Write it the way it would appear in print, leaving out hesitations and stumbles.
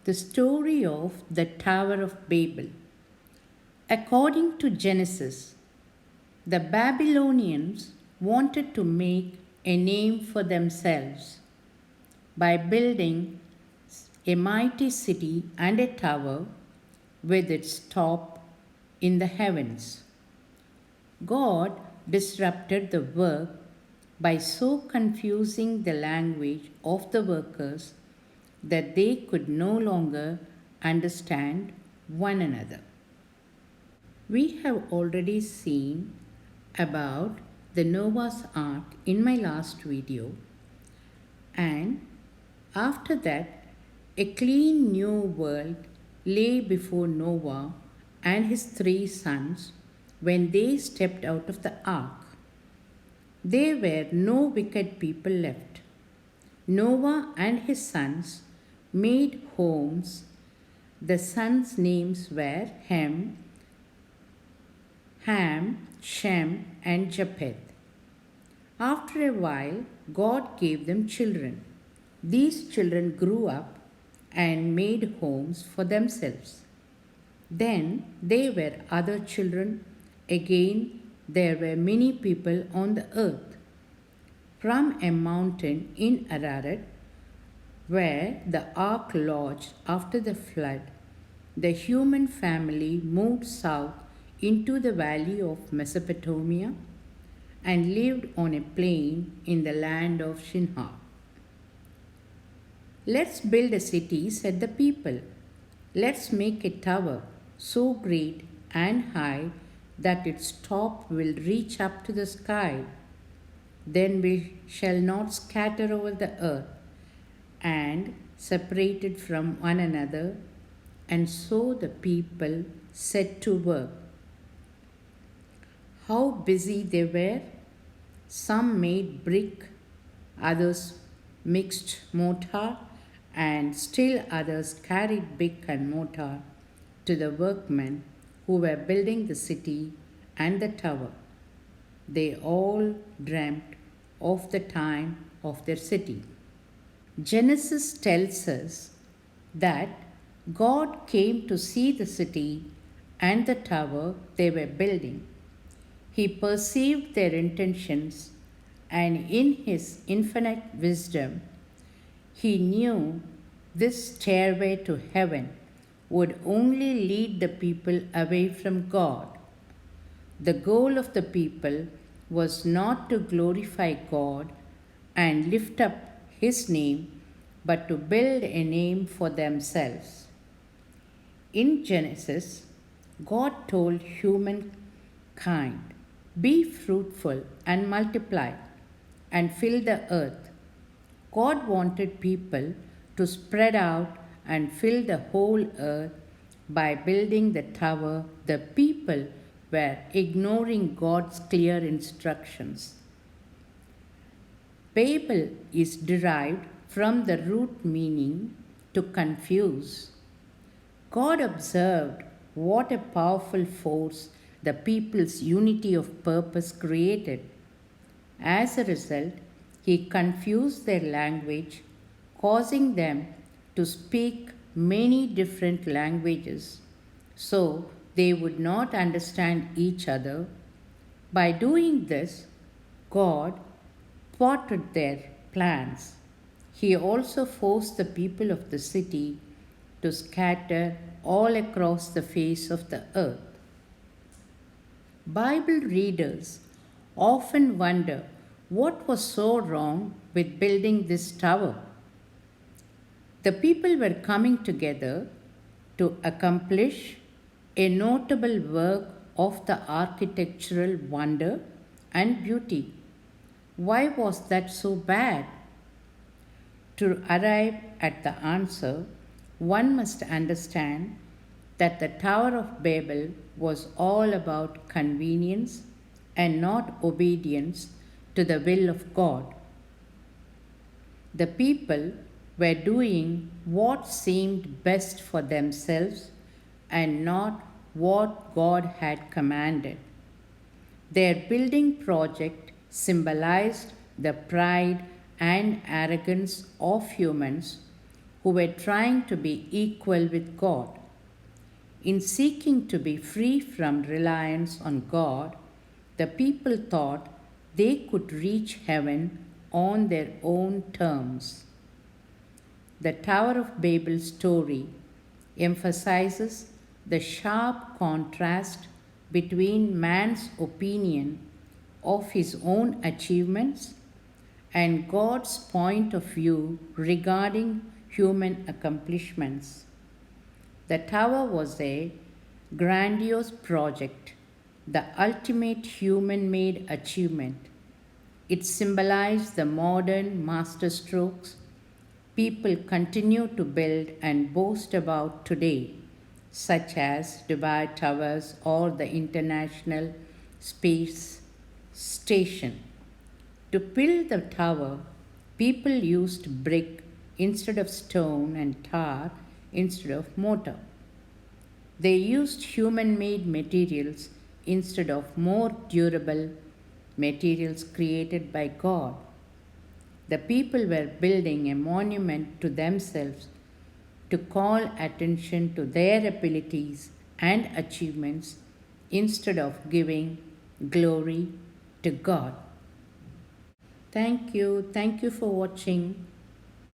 the story of the Tower of Babel. According to Genesis, the Babylonians wanted to make a name for themselves by building a mighty city and a tower with its top in the heavens. God disrupted the work by so confusing the language of the workers that they could no longer understand one another. We have already seen about the Noah's Ark in my last video, and after that, a clean new world lay before Noah and his 3 sons when they stepped out of the ark. There were no wicked people left. Noah and his sons made homes. The sons' names were Ham, Shem, and Japheth. After a while, God gave them children. These children grew up and made homes for themselves. Then there were other children. Again, there were many people on the earth. From a mountain in Ararat, where the ark lodged after the flood, the human family moved south into the valley of Mesopotamia and lived on a plain in the land of Shinar. Let's build a city, said the people. Let's make a tower so great and high that its top will reach up to the sky. Then we shall not scatter over the earth and separated from one another. And so the people set to work. How busy they were! Some made brick, others mixed mortar, and still others carried brick and mortar to the workmen who were building the city and the tower. They all dreamt of the time of their city. Genesis tells us that God came to see the city and the tower they were building. He perceived their intentions, and in his infinite wisdom, he knew this stairway to heaven would only lead the people away from God. The goal of the people was not to glorify God and lift up his name, but to build a name for themselves. In Genesis, God told humankind, "Be fruitful and multiply and fill the earth." God wanted people to spread out and fill the whole earth. By building the tower, the people were ignoring God's clear instructions. Babel is derived from the root meaning to confuse. God observed what a powerful force the people's unity of purpose created. As a result, he confused their language, causing them to speak many different languages so they would not understand each other. By doing this, God thwarted their plans. He also forced the people of the city to scatter all across the face of the earth. Bible readers often wonder what was so wrong with building this tower. The people were coming together to accomplish a notable work of the architectural wonder and beauty. Why was that so bad? To arrive at the answer, one must understand that the Tower of Babel was all about convenience and not obedience to the will of God. The people were doing what seemed best for themselves and not what God had commanded. Their building project symbolized the pride and arrogance of humans who were trying to be equal with God. In seeking to be free from reliance on God, the people thought they could reach heaven on their own terms. The Tower of Babel story emphasizes the sharp contrast between man's opinion of his own achievements and God's point of view regarding human accomplishments. The tower was a grandiose project, the ultimate human made achievement. It symbolized the modern masterstrokes people continue to build and boast about today, such as Dubai Towers or the International Space Station. To build the tower, people used brick instead of stone and tar instead of mortar. They used human made materials instead of more durable materials created by God. The people were building a monument to themselves to call attention to their abilities and achievements instead of giving glory to God. Thank you. Thank you for watching.